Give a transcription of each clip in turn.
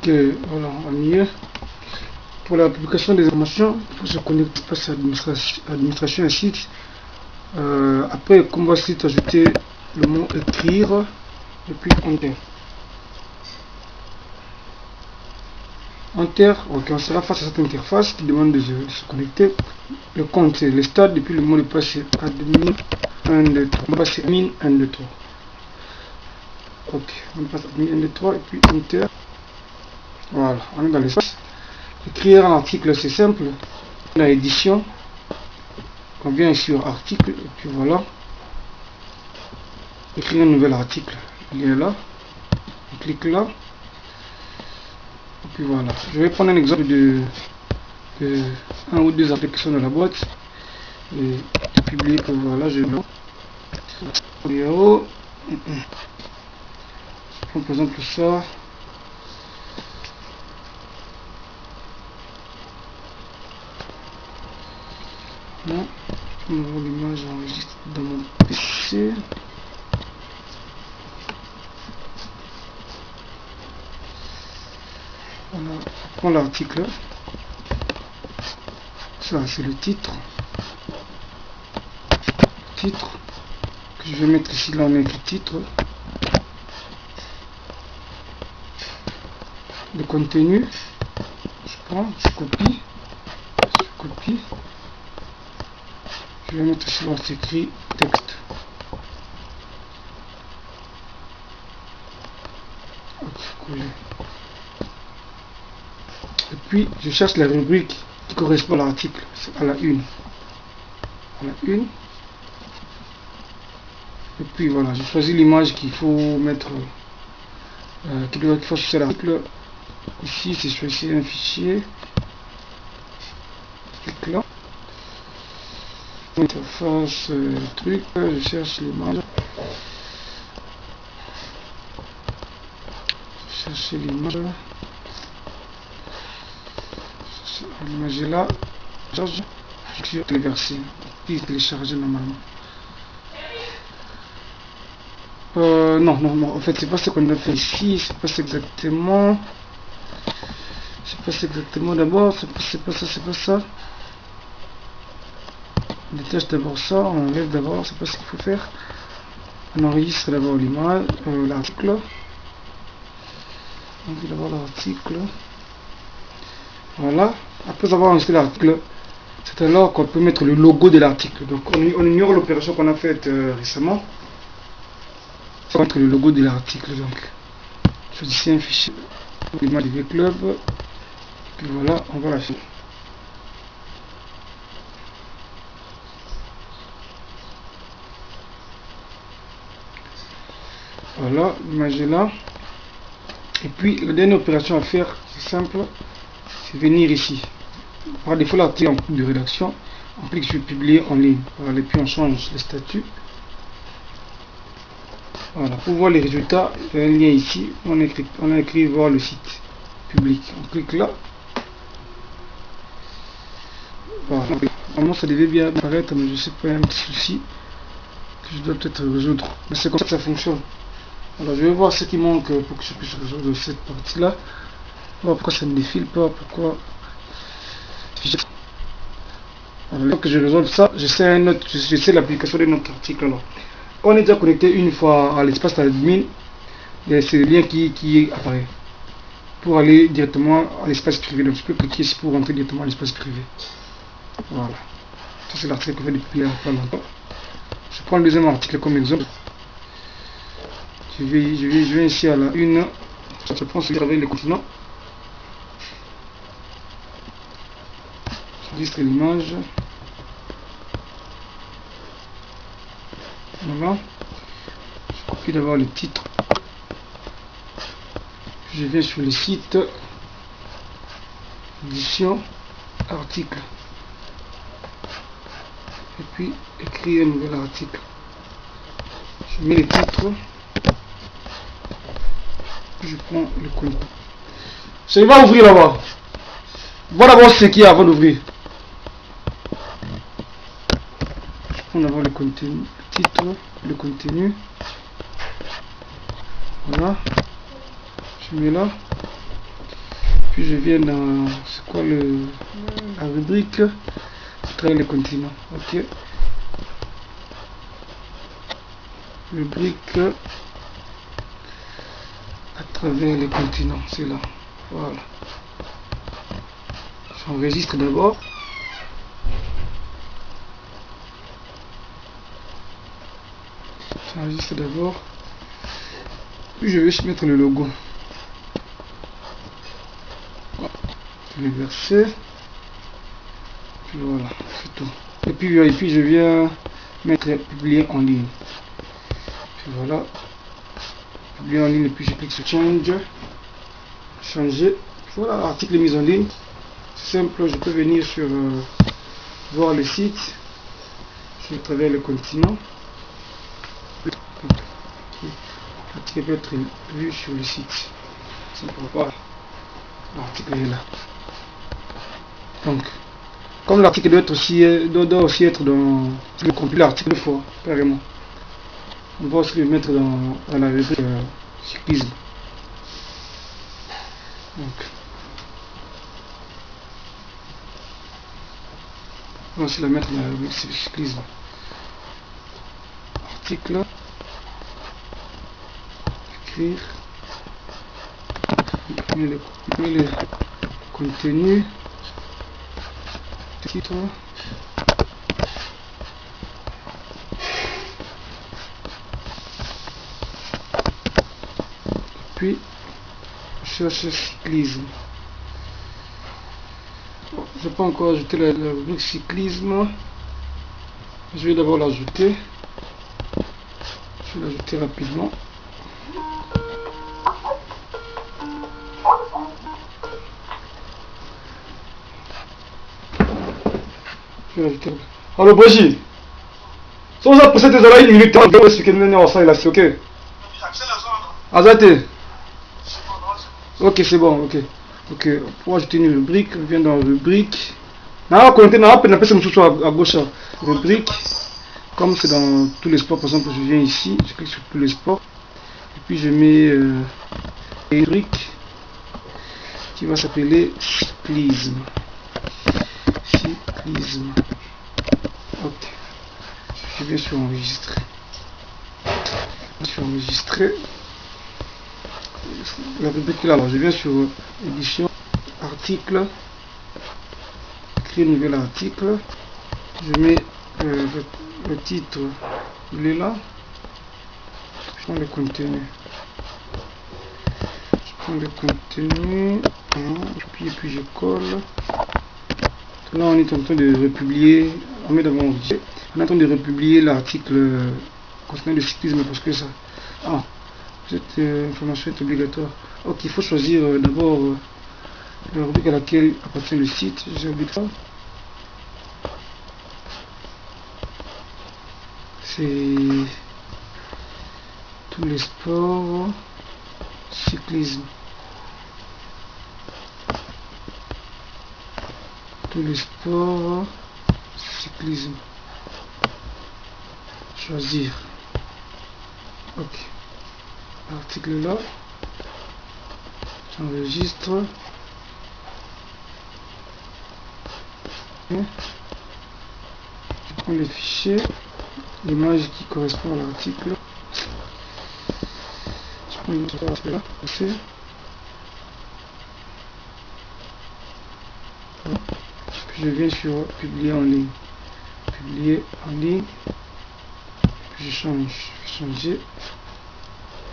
que voilà, on y est. Pour la publication des informations, il faut se connecter à administration et site. Après, comme on va ensuite ajouter le mot écrire et puis enter. Enter, ok, on sera face à cette interface qui demande de se connecter. Le compte c'est le stade, et puis le mot de passe c'est admin 1, 2, 3. On passe admin 1, 2, 3. Ok, on passe admin 1, 2, 3 et puis enter. Voilà, on est dans l'espace. Écrire un article c'est simple. La édition, on vient sur article et puis voilà. Écrire un nouvel article, il est là. On clique là. Et puis voilà. Je vais prendre un exemple de un ou deux applications dans la boîte et de publier que voilà, je vais par exemple ça. Là, l'image enregistre dans mon PC. Voilà, on prend l'article. Ça, c'est le titre. Titre. Que je vais mettre ici, là, on a écrit titre. Le contenu. Je prends, je copie. Je copie. Je vais mettre ici, là, c'est écrit texte. Coller. Et puis, je cherche la rubrique qui correspond à l'article, à la une. À la une. Et puis voilà, j'ai choisi l'image qu'il faut mettre, qu'il faut associer à l'article. Ici, c'est choisir un fichier. Clique là. Interface, truc, je cherche l'image. Chercher l'image. L'image est là. Charge. Sur téléverser. Puis télécharger normalement. Non, en fait, c'est pas ce qu'on a fait ici. C'est pas exactement. C'est pas exactement d'abord. C'est pas ça. On détache d'abord ça. On enlève d'abord. C'est pas ce qu'il faut faire. On enregistre d'abord l'image, l'article. On dit d'abord l'article. Voilà. Après avoir enregistré l'article, c'est alors qu'on peut mettre le logo de l'article. Donc on ignore l'opération qu'on a faite récemment. On va mettre le logo de l'article. Donc choisissez un fichier, l'image du club. Et puis voilà, on va la faire. Voilà, l'image est là. Et puis la dernière opération à faire, c'est simple, c'est venir ici. Par défaut, l'article en cours de rédaction, on clique sur publier en ligne. Voilà, et puis on change le statut. Voilà, pour voir les résultats, il y a un lien ici. On a écrit voir le site public. On clique là. Voilà. Normalement, ça devait bien apparaître, mais je sais pas, il y a un petit souci que je dois peut-être résoudre. Mais c'est comme ça que ça fonctionne. Alors, je vais voir ce qui manque pour que je puisse résoudre cette partie-là. Voir pourquoi ça ne défile pas, pourquoi. Alors, que je résolve ça, j'essaie l'application de notre article. Alors, on est déjà connecté une fois à l'espace admin. Et c'est le lien qui apparaît pour aller directement à l'espace privé. Donc, je peux cliquer ici pour rentrer directement à l'espace privé. Voilà. Ça, c'est l'article que je vais depuis il n'y a pas longtemps. Je prends le deuxième article comme exemple. Je vais ici à la une. Je prends celui avec les continents. J'enregistre l'image. Voilà. Je copie d'abord le titre. Je viens sur le site. Édition. Article. Et puis écrire un nouvel article. Je mets le titre. Je prends le contenu. Ça va ouvrir là-bas. Voilà d'abord ce qu'il y a avant d'ouvrir. Je prends d'abord le contenu, le titre, le contenu. Voilà. Je mets là. puis je viens dans, c'est quoi la rubrique, traiter les continents. Ok, rubrique à travers les continents, c'est là. Voilà, j'enregistre d'abord. J'enregistre d'abord, puis je vais mettre le logo. Je vais verser, puis voilà, c'est tout. Et puis je viens mettre publier en ligne. Puis voilà, publier en ligne, et puis je clique sur change, changer. Voilà, l'article est mis en ligne. C'est simple, je peux venir sur voir le site, je vais travers le continent. L'article peut être vu sur le site. Voilà, l'article est là. Donc, comme l'article doit aussi être dans le complet l'article fois, carrément. On va aussi le mettre dans la rubrique cyclisme. Donc, on va aussi la mettre dans la rubrique cyclisme. Article, écrire, le contenu, titre, puis cherche cyclisme. Je peux encore ajouter la rubrique cyclisme. Je vais d'abord l'ajouter. Je vais l'ajouter rapidement. Je vais l'ajouter. Alors Brigitte, si vous avez déjà là 1 minute, je vais expliquer maintenant ça, il a fait, ok. Azate. Ok, c'est bon, ok. Ok, pour ajouter une rubrique, on vient dans rubrique. On appelle ça à gauche, rubrique. Comme c'est dans tous les sports, par exemple, je viens ici, je clique sur tous les sports. Et puis je mets une rubrique qui va s'appeler cyclisme. Cyclisme. Ok. Je viens sur enregistrer. Sur enregistrer. La rubrique là, alors je viens sur édition, article, créer un nouvel article. Je mets le titre, il est là. Je prends le contenu. Et puis je colle. Là on est en train de republier, on met devant objet. On est en train de republier l'article concernant le cyclisme parce que ça. Cette information est obligatoire. Ok, il faut choisir d'abord la rubrique à laquelle appartient le site. J'ai oublié ça. C'est tous les sports cyclisme. Tous les sports cyclisme. Choisir. Ok. L'article là. J'enregistre. Je prends les fichiers, l'image qui correspond à l'article. Je prends une autre là. Puis je viens sur publier en ligne. Publier en ligne. Puis je change. Changer.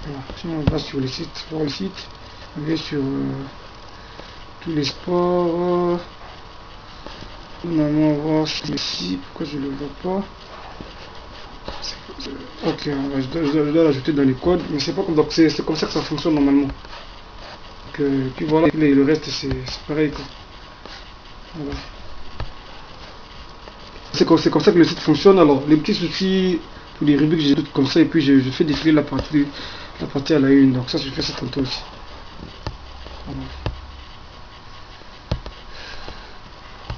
Voilà. Si on va sur le site, voir le site, on vient sur tous les sports. Normalement, on va voir ici. Pourquoi je ne le vois pas? Ok, je dois l'ajouter dans les codes, mais c'est pas comme donc c'est comme ça que ça fonctionne normalement. Donc, puis voilà, le reste c'est pareil quoi. Voilà. C'est comme ça que le site fonctionne. Alors les petits soucis pour les rubriques, j'ai tout comme ça et puis je fais défiler la partie à la une. Donc ça je fais ça tantôt aussi. Voilà.